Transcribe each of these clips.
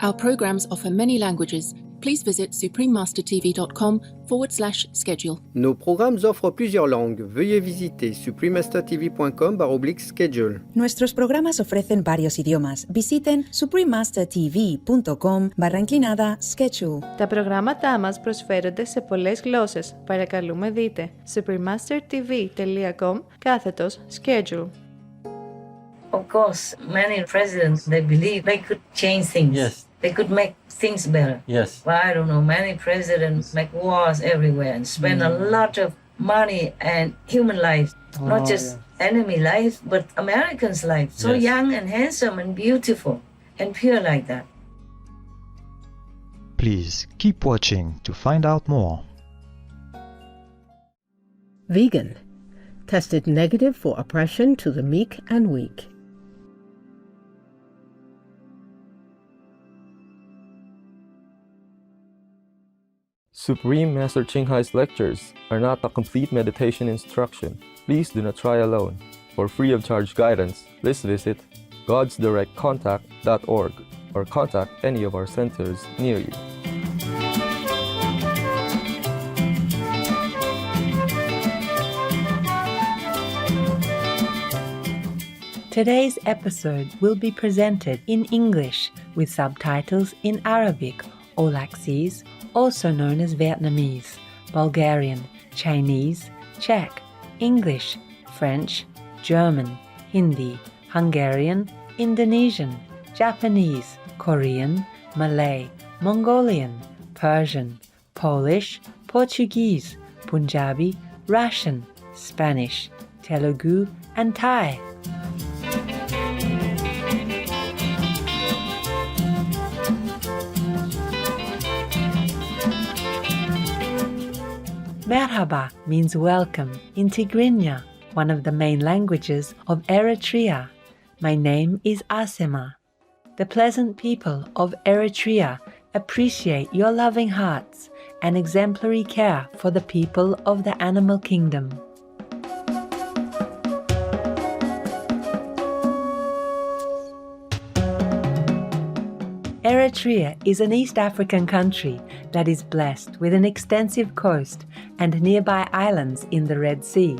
Our programs offer many languages. Please visit suprememastertv.com/schedule. Nos programmes offrent plusieurs langues. Veuillez visiter suprememastertv.com/schedule. Nuestros programas ofrecen varios idiomas. Visiten suprememastertv.com/schedule. Τα προγράμματά μας προσφέρονται σε πολλές γλώσσες. Παρακαλούμε δείτε suprememastertv.com/schedule. Of course, many presidents, they believe they could change things. Yes. They could make things better. Yes. Well, I don't know, many presidents make wars everywhere and spend a lot of money and human life, not just enemy life, but Americans' life. So Yes. young and handsome and beautiful and pure like that. Please keep watching to find out more. Vegan. Tested negative for oppression to the meek and weak. Supreme Master Ching Hai's lectures are not a complete meditation instruction. Please do not try alone. For free of charge guidance, please visit godsdirectcontact.org or contact any of our centers near you. Today's episode will be presented in English with subtitles in Arabic or Laxese, also known as Vietnamese, Bulgarian, Chinese, Czech, English, French, German, Hindi, Hungarian, Indonesian, Japanese, Korean, Malay, Mongolian, Persian, Polish, Portuguese, Punjabi, Russian, Spanish, Telugu, and Thai. Merhaba means welcome in Tigrinya, one of the main languages of Eritrea. My name is Asema. The pleasant people of Eritrea appreciate your loving hearts and exemplary care for the people of the animal kingdom. Eritrea is an East African country that is blessed with an extensive coast and nearby islands in the Red Sea.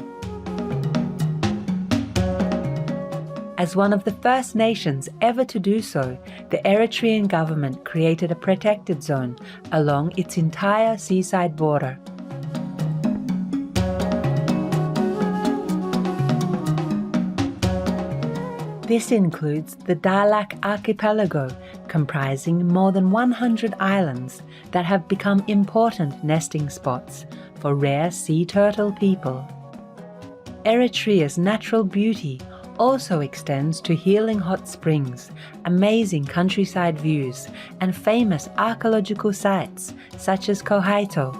As one of the first nations ever to do so, the Eritrean government created a protected zone along its entire seaside border. This includes the Dahlak archipelago, comprising more than 100 islands that have become important nesting spots for rare sea turtle people. Eritrea's natural beauty also extends to healing hot springs, amazing countryside views, and famous archaeological sites such as Kohaito.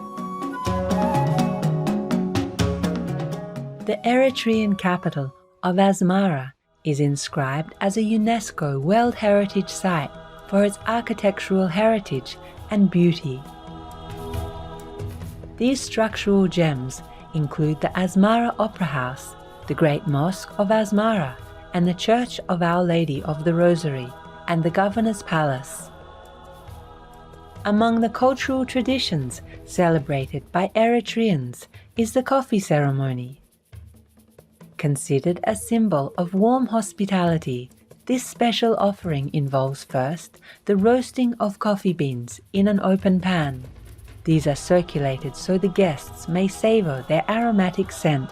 The Eritrean capital of Asmara is inscribed as a UNESCO World Heritage Site for its architectural heritage and beauty. These structural gems include the Asmara Opera House, the Great Mosque of Asmara, and the Church of Our Lady of the Rosary, and the Governor's Palace. Among the cultural traditions celebrated by Eritreans is the coffee ceremony. Considered a symbol of warm hospitality, this special offering involves first the roasting of coffee beans in an open pan. These are circulated so the guests may savor their aromatic scent.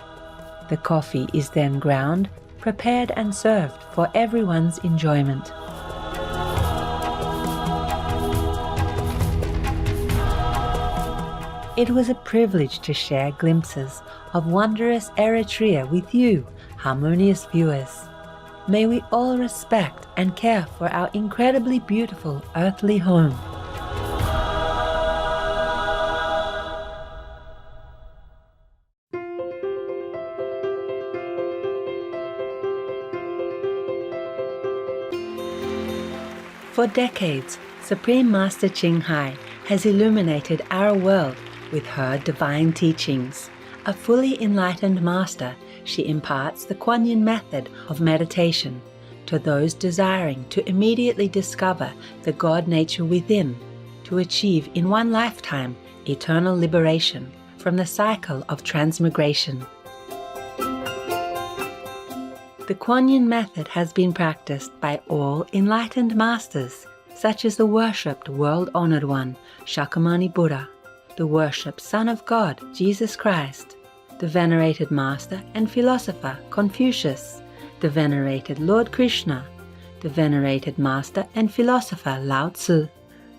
The coffee is then ground, prepared and served for everyone's enjoyment. It was a privilege to share glimpses of wondrous Eritrea with you, harmonious viewers. May we all respect and care for our incredibly beautiful earthly home. For decades, Supreme Master Ching Hai has illuminated our world with her divine teachings. A fully enlightened master, she imparts the Kuan Yin method of meditation, to those desiring to immediately discover the God nature within, to achieve in one lifetime eternal liberation from the cycle of transmigration. The Kuan Yin method has been practiced by all enlightened masters, such as the worshipped world-honored one, Shakyamuni Buddha, the worshipped Son of God, Jesus Christ, the venerated master and philosopher, Confucius, the venerated Lord Krishna, the venerated master and philosopher, Lao Tzu,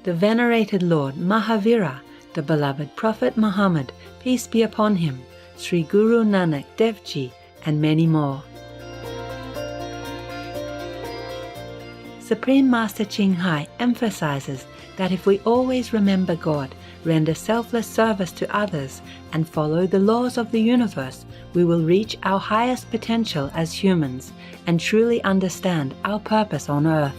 the venerated Lord Mahavira, the beloved Prophet Muhammad, peace be upon him, Sri Guru Nanak Dev Ji, and many more. Supreme Master Ching Hai emphasizes that if we always remember God, render selfless service to others, and follow the laws of the universe, we will reach our highest potential as humans and truly understand our purpose on earth.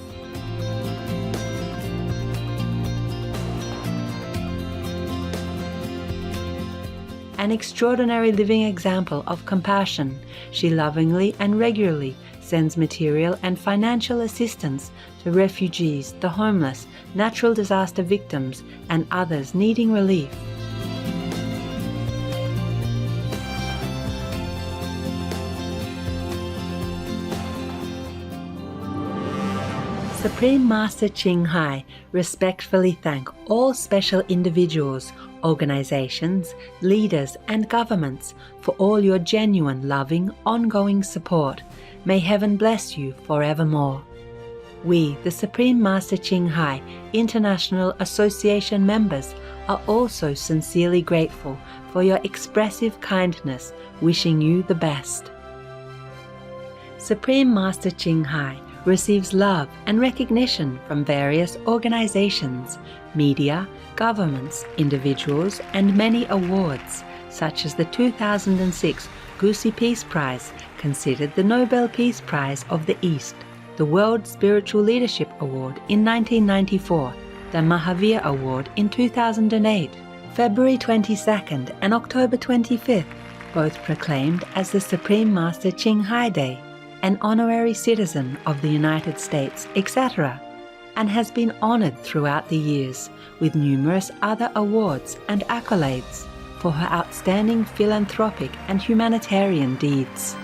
An extraordinary living example of compassion, she lovingly and regularly sends material and financial assistance to refugees, the homeless, natural disaster victims, and others needing relief. Supreme Master Ching Hai respectfully thank all special individuals, organizations, leaders, and governments for all your genuine, loving, ongoing support. May heaven bless you forevermore. We, the Supreme Master Ching Hai International Association members, are also sincerely grateful for your expressive kindness, wishing you the best. Supreme Master Ching Hai receives love and recognition from various organizations, media, governments, individuals, and many awards, such as the 2006 Gusi Peace Prize, considered the Nobel Peace Prize of the East, the World Spiritual Leadership Award in 1994, the Mahavir Award in 2008, February 22nd and October 25th, both proclaimed as the Supreme Master Ching Hai Day, an honorary citizen of the United States, etc., and has been honored throughout the years with numerous other awards and accolades for her outstanding philanthropic and humanitarian deeds.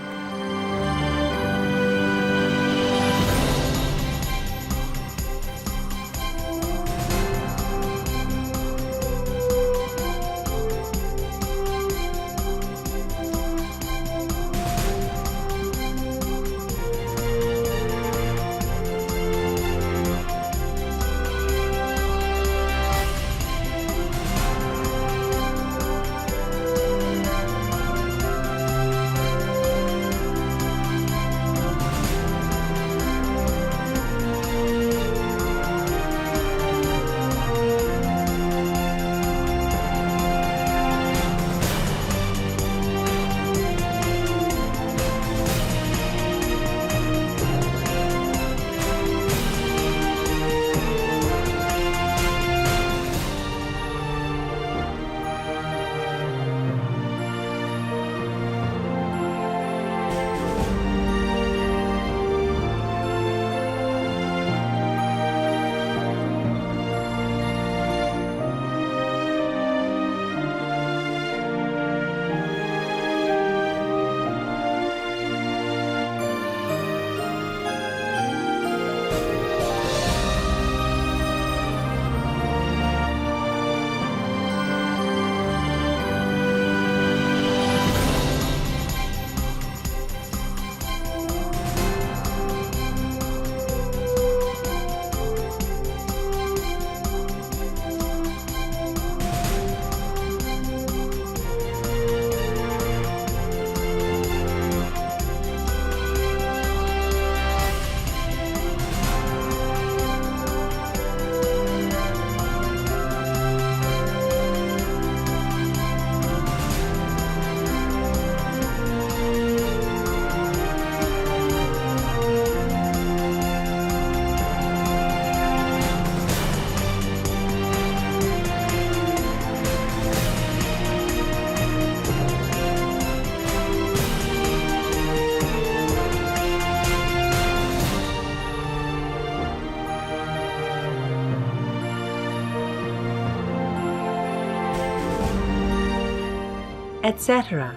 etc.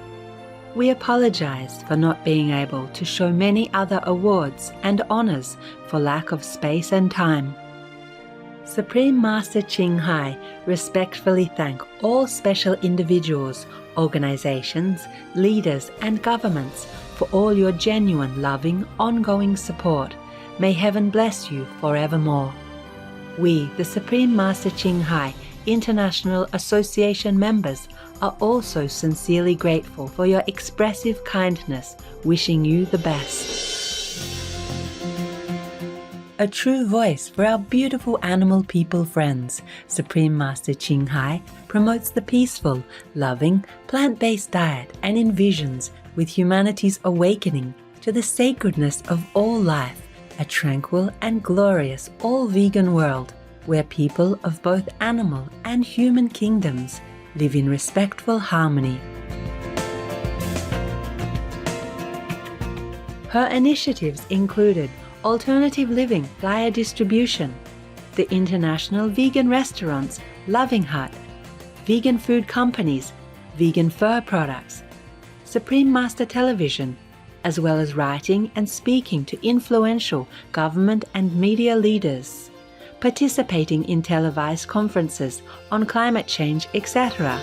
We apologize for not being able to show many other awards and honors for lack of space and time. Supreme Master Ching Hai respectfully thank all special individuals, organizations, leaders, and governments for all your genuine, loving, ongoing support. May heaven bless you forevermore. We, the Supreme Master Ching Hai International Association members, are also sincerely grateful for your expressive kindness, wishing you the best. A true voice for our beautiful animal people friends, Supreme Master Ching Hai promotes the peaceful, loving, plant-based diet and envisions with humanity's awakening to the sacredness of all life, a tranquil and glorious all-vegan world where people of both animal and human kingdoms live in respectful harmony. Her initiatives included alternative living flyer distribution, the international vegan restaurants Loving Hut, vegan food companies, vegan fur products, Supreme Master Television, as well as writing and speaking to influential government and media leaders, participating in televised conferences on climate change, etc.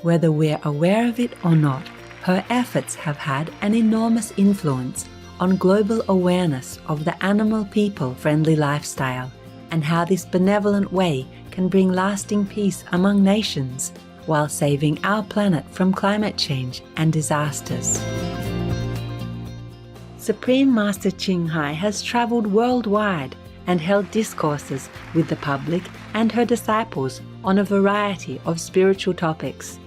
Whether we're aware of it or not, her efforts have had an enormous influence on global awareness of the animal people friendly lifestyle and how this benevolent way can bring lasting peace among nations while saving our planet from climate change and disasters. Supreme Master Ching Hai has traveled worldwide and held discourses with the public and her disciples on a variety of spiritual topics.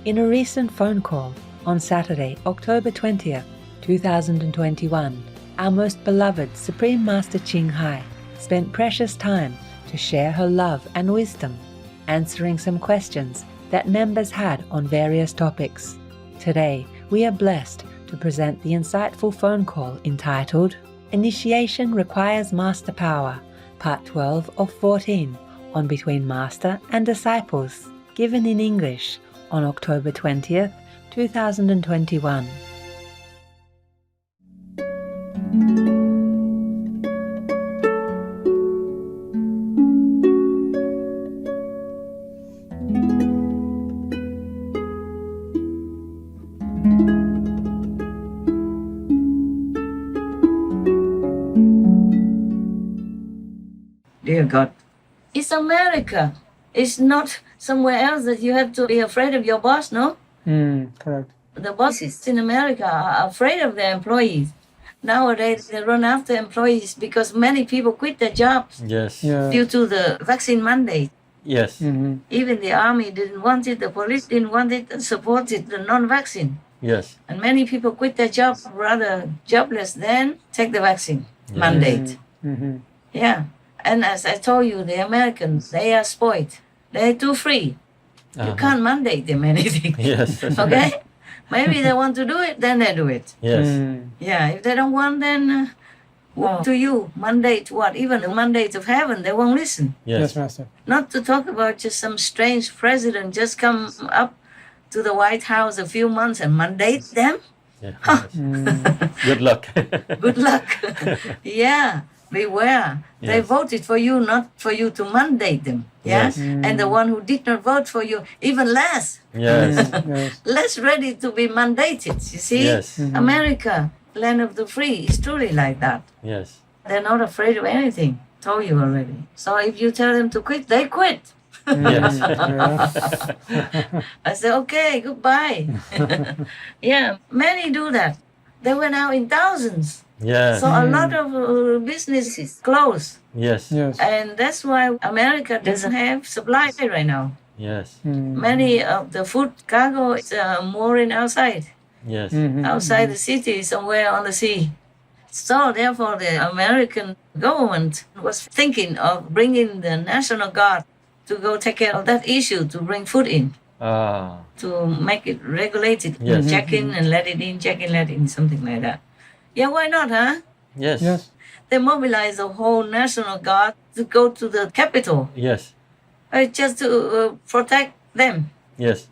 In a recent phone call on Saturday, October 20th, 2021, our most beloved Supreme Master Ching Hai spent precious time to share her love and wisdom, answering some questions that members had on various topics. Today, we are blessed to present the insightful phone call entitled Initiation Requires Master Power, Part 12 of 14, on Between Master and Disciples, given in English on October 20th, 2021. Dear God, it's America. It's not somewhere else that you have to be afraid of your boss, no? Correct. The bosses in America are afraid of their employees. Nowadays, they run after employees because many people quit their jobs Yes. due to the vaccine mandate. Yes. Even the army didn't want it, the police didn't want it, and supported the non-vaccine. Yes. And many people quit their jobs rather jobless than take the vaccine mandate. Yeah. And as I told you, the Americans, they are spoiled. They're too free. You can't mandate them anything. Yes. Okay? Maybe they want to do it, then they do it. Yes. Yeah, if they don't want, then what to you? Mandate what? Even the mandate of heaven, they won't listen. Yes, Master. Not to talk about just some strange president just come up to the White House a few months and mandate them. Yeah. Good luck. Good luck. Yeah, beware. They voted for you, not for you to mandate them. Yeah? Yes. And the one who did not vote for you, even less. Yes. Less ready to be mandated, you see? Yes. America, land of the free, is truly like that. Yes. They're not afraid of anything. Told you already. So if you tell them to quit, they quit. Yes. I say, okay, goodbye. Yeah, many do that. They went out in thousands. Yes. So a lot of businesses close. Yes. Yes. And that's why America doesn't have supply right now. Yes. Many of the food cargo is mooring outside. Yes. Outside the city, somewhere on the sea. So therefore the American government was thinking of bringing the National Guard to go take care of that issue, to bring food in, to make it regulated. Yes. Check in and let it in, check in, let it in, something like that. Yeah, why not, huh? Yes. Yes. They mobilized the whole National Guard to go to the capital. Yes. just to protect them. Yes.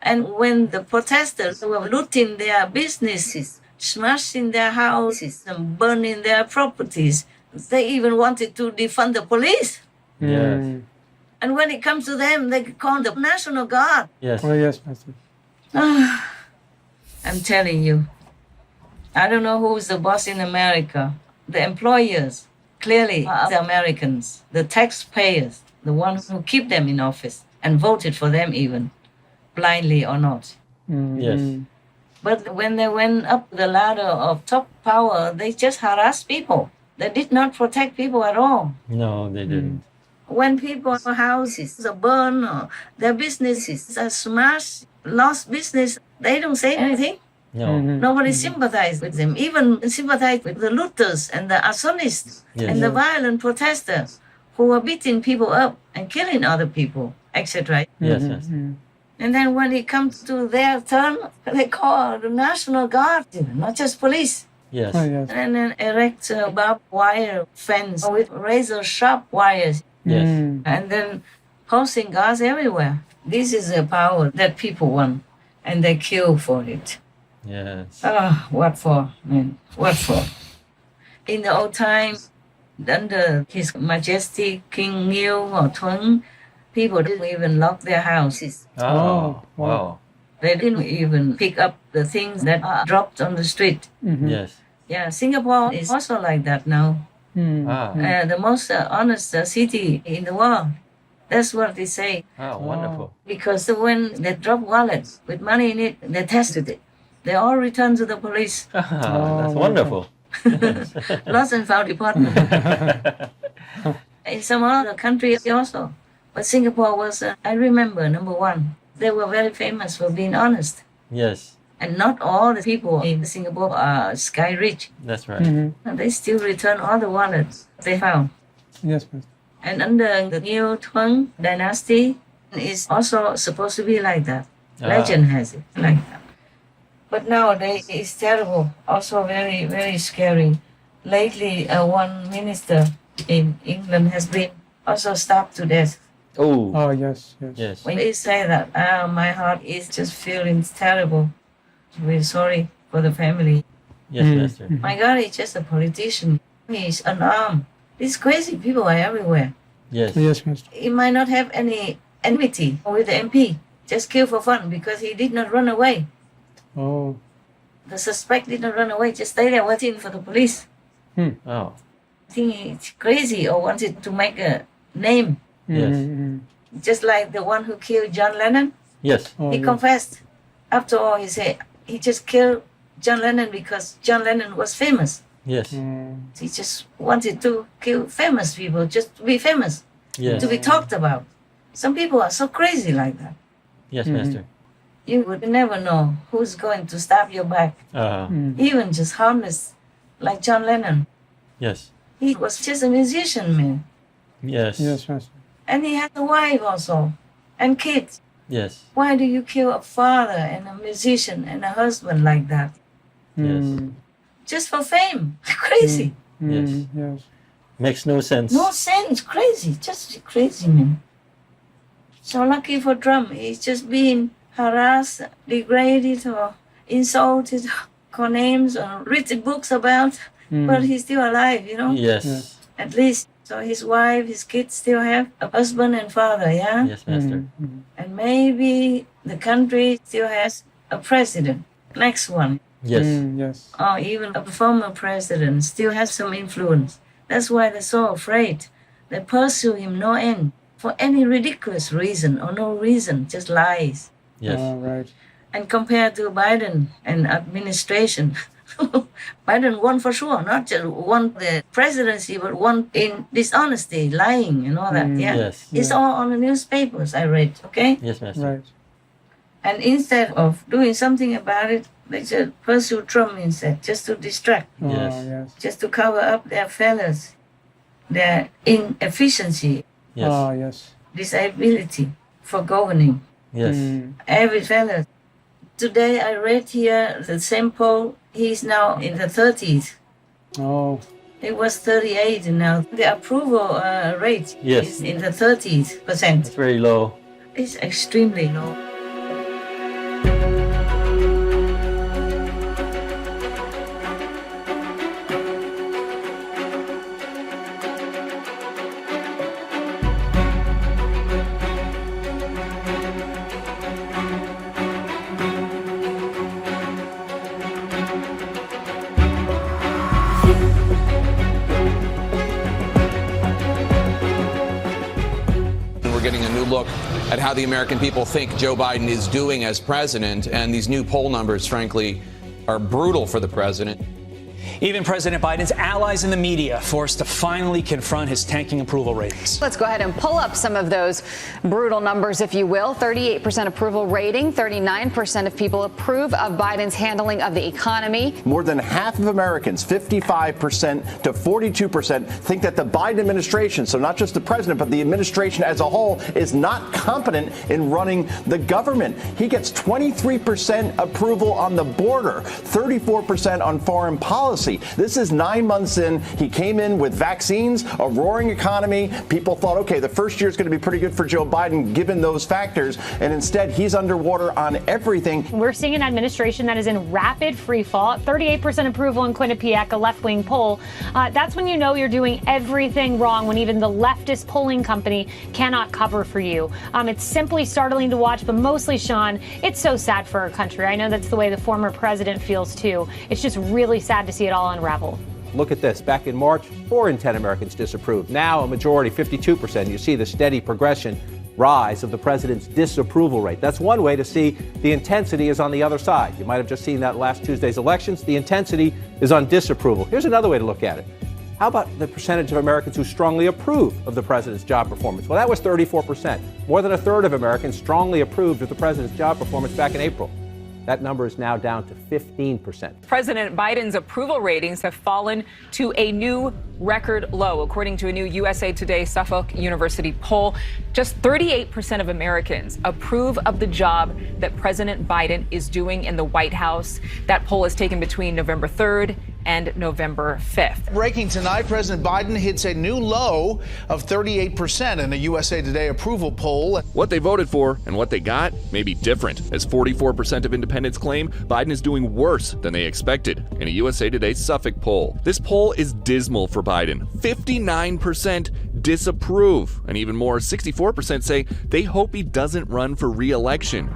And when the protesters were looting their businesses, smashing their houses, and burning their properties, they even wanted to defund the police. Yes. And when it comes to them, they call the National Guard. Yes. Oh, yes, Master. I'm telling you, I don't know who's the boss in America. The employers clearly are the Americans, the taxpayers, the ones who keep them in office and voted for them even, blindly or not. Yes. But when they went up the ladder of top power, they just harassed people. They did not protect people at all. No, they didn't. When people's houses are burned or their businesses are smashed, lost business, they don't say anything. No. Nobody sympathized with them, even sympathized with the looters and the arsonists Yes. and the violent protesters who were beating people up and killing other people, etc. Yes, yes. And then when it comes to their turn, they call the National Guard, not just police. Yes. Oh, yes. And then erect a barbed wire fence with razor sharp wires. Yes. And then posting guards everywhere. This is a power that people want, and they kill for it. Yes. Ah, what for, man? What for? In the old times, under His Majesty King Neil or Tuấn, people didn't even lock their houses. Oh, wow. wow. They didn't even pick up the things that are dropped on the street. Yes. Yeah, Singapore is also like that now. Ah, The most honest city in the world. That's what they say. wonderful. Because when they drop wallets with money in it, they tested it. They all returned to the police. That's wonderful. Lost and found department. In some other countries also. But Singapore was, I remember, number one. They were very famous for being honest. Yes, And not all the people in Singapore are sky rich. that's right. And they still return all the wallets they found. Yes, Master. And under the new Tuấn dynasty, it's also supposed to be like that. Legend has it like that. But nowadays, it's terrible. Also very, very scary. Lately, one minister in England has been also stabbed to death. Oh, Oh, yes, yes. yes. When they say that, my heart is just feeling terrible. We're sorry for the family. Yes, Master. My God, he's just a politician. He's unarmed. These crazy people are everywhere. Yes. Yes, Master. He might not have any enmity with the MP. Just kill for fun because he did not run away. Oh. The suspect did not run away, just stay there waiting for the police. Oh, I think he's crazy or wanted to make a name. yes. Just like the one who killed John Lennon. Yes. Oh, He yes. confessed. After all, he said he just killed John Lennon because John Lennon was famous. Yes. He just wanted to kill famous people, just to be famous, Yes. to be talked about. Some people are so crazy like that. Yes, Master. You would never know who's going to stab your back, even just harmless, like John Lennon. Yes. He was just a musician, man. Yes. Yes, Master. And he had a wife also, and kids. Yes. Why do you kill a father and a musician and a husband like that? Yes. Just for fame? Crazy. Yes. Yes. Makes no sense. No sense. Crazy. Just crazy, man. So lucky for Trump. He's just being harassed, degraded, or insulted, called names, or written books about, but he's still alive, you know? Yes. At least. So his wife, his kids still have a husband and father, yeah? Yes, Master. And maybe the country still has a president. Next one. Yes. Yes. Or even a former president still has some influence. That's why they're so afraid. They pursue him no end for any ridiculous reason or no reason, just lies. Yes. Right. And compared to Biden and administration, Biden won for sure, not just won the presidency, but won in dishonesty, lying, and all that. Yeah, Yes. it's all on the newspapers I read. Okay, Yes, Master. Right. and instead of doing something about it, they just pursue Trump instead, just to distract, Oh, Yes. yes. just to cover up their failures, their inefficiency, Yes. Oh, yes. disability for governing. Yes. Every failure. Today I read here the same poll. He's now in the 30s. Oh. It was 38 now. The approval rate is in the 30%. It's very low. It's extremely low. Getting a new look at how the American people think Joe Biden is doing as president, and these new poll numbers, frankly, are brutal for the president. Even President Biden's allies in the media forced to finally confront his tanking approval ratings. Let's go ahead and pull up some of those brutal numbers, if you will. 38% approval rating, 39% of people approve of Biden's handling of the economy. More than half of Americans, 55% to 42%, think that the Biden administration, so not just the president, but the administration as a whole, is not competent in running the government. He gets 23% approval on the border, 34% on foreign policy. This is 9 months in. He came in with vaccines, a roaring economy. People thought, okay, the first year is going to be pretty good for Joe Biden, given those factors. And instead, he's underwater on everything. We're seeing an administration that is in rapid free fall. 38% approval in Quinnipiac, a left-wing poll. That's when you know you're doing everything wrong, when even the leftist polling company cannot cover for you. It's simply startling to watch, but mostly, Sean, it's so sad for our country. I know that's the way the former president feels, too. It's just really sad to see it all unravel. Look at this. Back in March, 4 in 10 Americans disapproved. Now a majority, 52%. You see the steady progression rise of the president's disapproval rate. That's one way to see the intensity is on the other side. You might have just seen that last Tuesday's elections. The intensity is on disapproval. Here's another way to look at it. How about the percentage of Americans who strongly approve of the president's job performance? Well, that was 34%. More than a third of Americans strongly approved of the president's job performance back in April. That number is now down to 15%. President Biden's approval ratings have fallen to a new record low, according to a new USA Today Suffolk University poll. Just 38% of Americans approve of the job that President Biden is doing in the White House. That poll is taken between November 3rd and November 5th. Breaking tonight, President Biden hits a new low of 38% in a USA Today approval poll. What they voted for and what they got may be different, as 44% of independents claim Biden is doing worse than they expected in a USA Today Suffolk poll. This poll is dismal for Biden. 59% disapprove, and even more, 64% say they hope he doesn't run for re-election.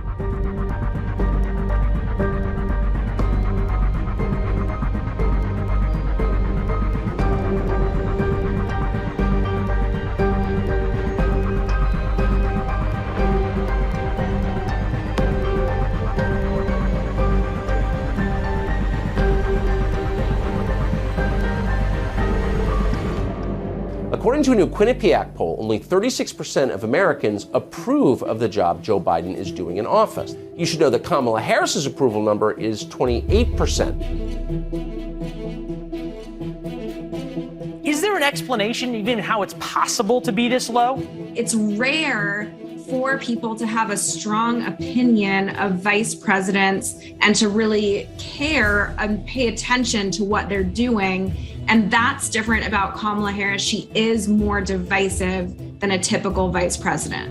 According to a new Quinnipiac poll, only 36% of Americans approve of the job Joe Biden is doing in office. You should know that Kamala Harris's approval number is 28%. Is there an explanation even how it's possible to be this low? It's rare for people to have a strong opinion of vice presidents and to really care and pay attention to what they're doing. And that's different about Kamala Harris. She is more divisive than a typical vice president.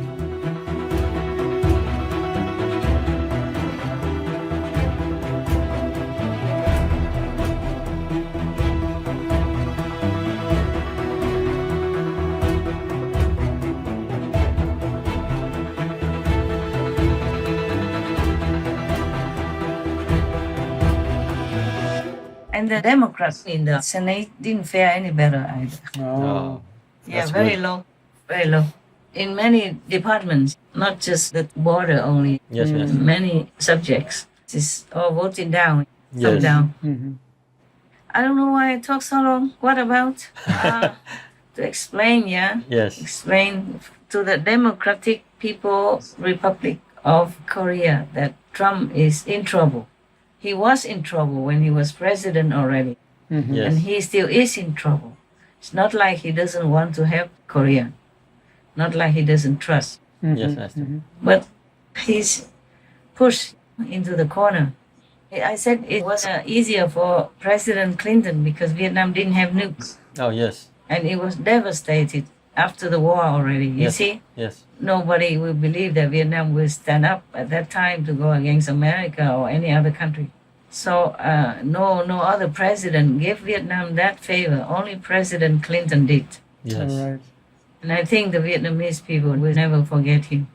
And the Democrats in the Senate didn't fare any better either. Oh, Yeah, very low, very low. In many departments, not just the border only. Yes, yes. Many subjects. It's all voted down, Yes. down. Mm-hmm. I don't know why I talk so long. What about? To explain, yeah? Yes. Explain to the Democratic People's Republic of Korea that Trump is in trouble. He was in trouble when he was president already. Mm-hmm. Yes. And he still is in trouble. It's not like he doesn't want to help Korea. Not like he doesn't trust. Mm-hmm. Yes, Esther. Mm-hmm. But he's pushed into the corner. I said it was easier for President Clinton because Vietnam didn't have nukes. Oh, yes. And it was devastated after the war already. You Yes. see? Yes. Nobody will believe that Vietnam will stand up at that time to go against America or any other country. So no other president gave Vietnam that favor. Only President Clinton did. Yes. All right. And I think the Vietnamese people will never forget him.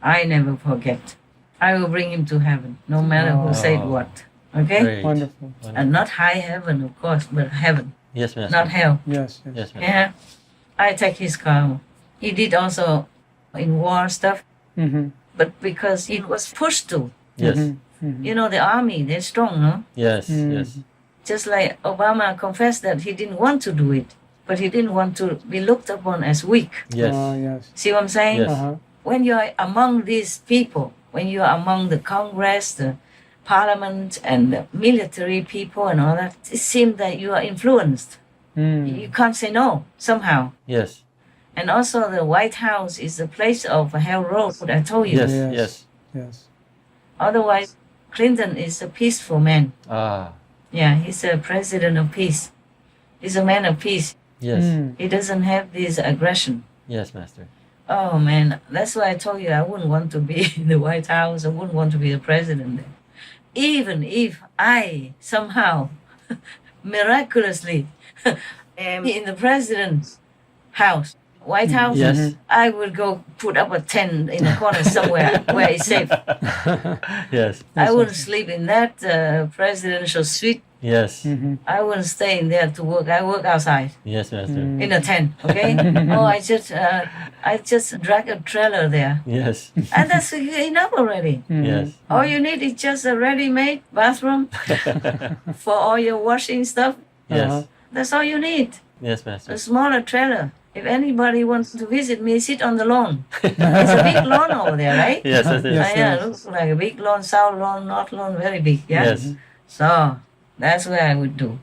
I never forget. I will bring him to heaven, no matter who said what. Okay? Great. Wonderful. And not high heaven, of course, but heaven, Yes, Master. not hell. Yes. Yes, Master. Yeah. I take his karma. He did also in war stuff, Mm-hmm. but because he was pushed to. Yes. Mm-hmm. You know, the army, they're strong, no? Yes. Yes. Just like Obama confessed that he didn't want to do it, but he didn't want to be looked upon as weak. Yes. Yes. See what I'm saying? Yes. Uh-huh. When you're among these people, when you're among the Congress, the Parliament, and the military people and all that, it seems that you are influenced. You can't say no, somehow. Yes. And also the White House is the place of Hell Road, I told you. Yes. Yes. Yes. Yes. Otherwise, Clinton is a peaceful man. Ah. Yeah, he's a president of peace. He's a man of peace. Yes. He doesn't have this aggression. Yes, Master. Oh man, that's why I told you I wouldn't want to be in the White House. I wouldn't want to be the president there. Even if I somehow miraculously am in the president's house, White House, Yes. I would go put up a tent in a corner somewhere where it's safe. Yes. I wouldn't sleep in that presidential suite. Yes. I wouldn't stay in there to work. I work outside Yes, Master. in a tent. Okay. Oh, I just drag a trailer there, Yes. and that's enough already. Yes. All you need is just a ready-made bathroom for all your washing stuff. Yes. That's all you need. Yes, Master. A smaller trailer. If anybody wants to visit me, sit on the lawn. It's a big lawn over there, right? Yes, yes, yes. Yeah, it looks like a big lawn, south lawn, north lawn, very big. Yeah. Yes. So that's what I would do.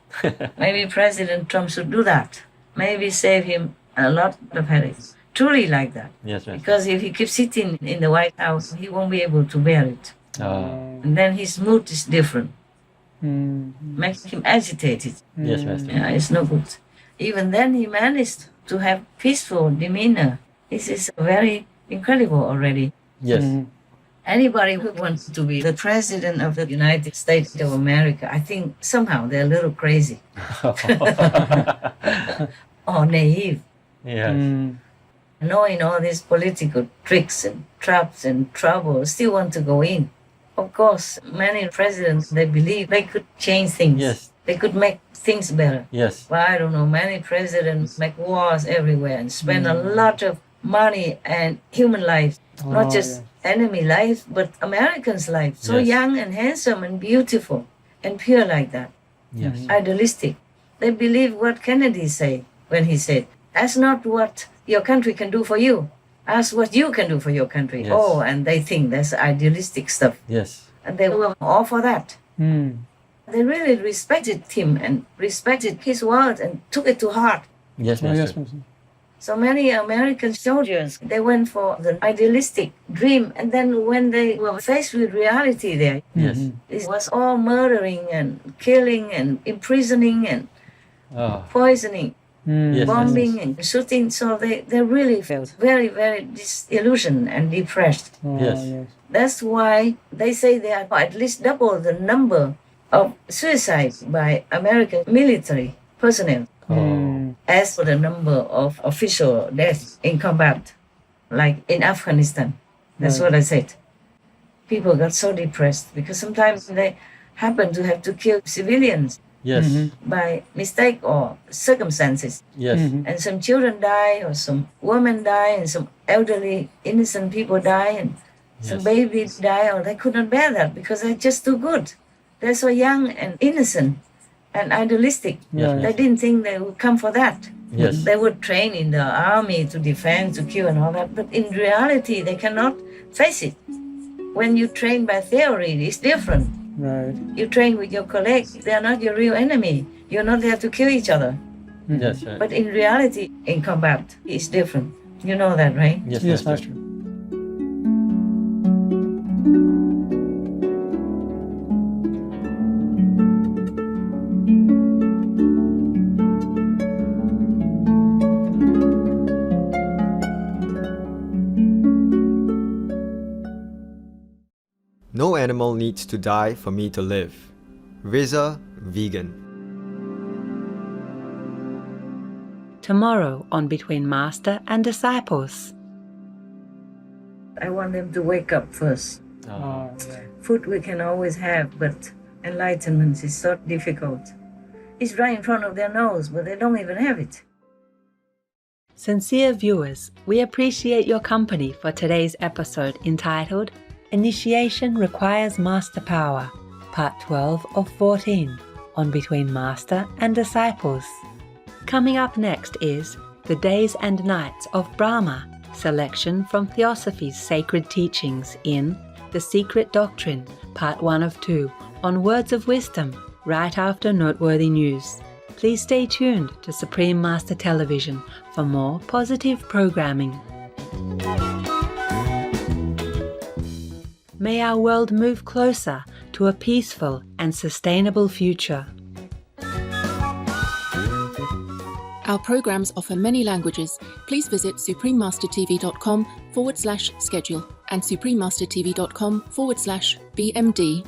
Maybe President Trump should do that. Maybe save him a lot of headaches. Truly like that. Yes, Master. Because if he keeps sitting in the White House, he won't be able to bear it. And then his mood is different. Makes him agitated. Yes, Master. Yeah, it's no good. Even then, he managed to have peaceful demeanor. This is very incredible already. Yes. Anybody who wants to be the president of the United States of America, I think somehow they're a little crazy or naive. Yes. Knowing all these political tricks and traps and trouble, still want to go in. Of course, many presidents, they believe they could change things. Yes. They could make things better. Yes. But I don't know, many presidents make wars everywhere and spend a lot of money and human lives, not just enemy lives, but Americans' lives. So Yes. young and handsome and beautiful and pure like that. Yes. Idealistic. They believe what Kennedy said when he said, "That's not what your country can do for you. Ask what you can do for your country." Yes. Oh, and they think that's idealistic stuff. Yes. And they were all for that. They really respected him and respected his word and took it to heart. Yes, Master. So many American soldiers, they went for the idealistic dream, and then when they were faced with reality there, Yes. it was all murdering and killing and imprisoning and Oh. poisoning, Yes, bombing and shooting. So they really felt very, very disillusioned and depressed. Yes. That's why they say there are at least double the number of suicides by American military personnel as for the number of official deaths in combat, like in Afghanistan. That's Right. what I said. People got so depressed because sometimes they happen to have to kill civilians Yes. by mistake or circumstances. Yes. And some children die, or some women die, and some elderly, innocent people die, and some Yes. babies die, or they could not bear that because they're just too good. They're so young and innocent and idealistic. Yes. They didn't think they would come for that. Yes. They would train in the army to defend, to kill, and all that. But in reality, they cannot face it. When you train by theory, it's different. Right. You train with your colleagues. They are not your real enemy. You're not there to kill each other. Yes. Right. But in reality, in combat, it's different. You know that, right? Yes, Yes, Master. Master. No animal needs to die for me to live. Reza, vegan. Tomorrow on Between Master and Disciples. I want them to wake up first. Food we can always have, but enlightenment is so difficult. It's right in front of their nose, but they don't even have it. Sincere viewers, we appreciate your company for today's episode entitled Initiation Requires Master Power, Part 12 of 14, on Between Master and Disciples. Coming up next is The Days and Nights of Brahma, selection from Theosophy's Sacred Teachings in The Secret Doctrine, Part 1 of 2, on Words of Wisdom, right after noteworthy news. Please stay tuned to Supreme Master Television for more positive programming. May our world move closer to a peaceful and sustainable future. Our programs offer many languages. Please visit suprememastertv.com/schedule and suprememastertv.com/BMD.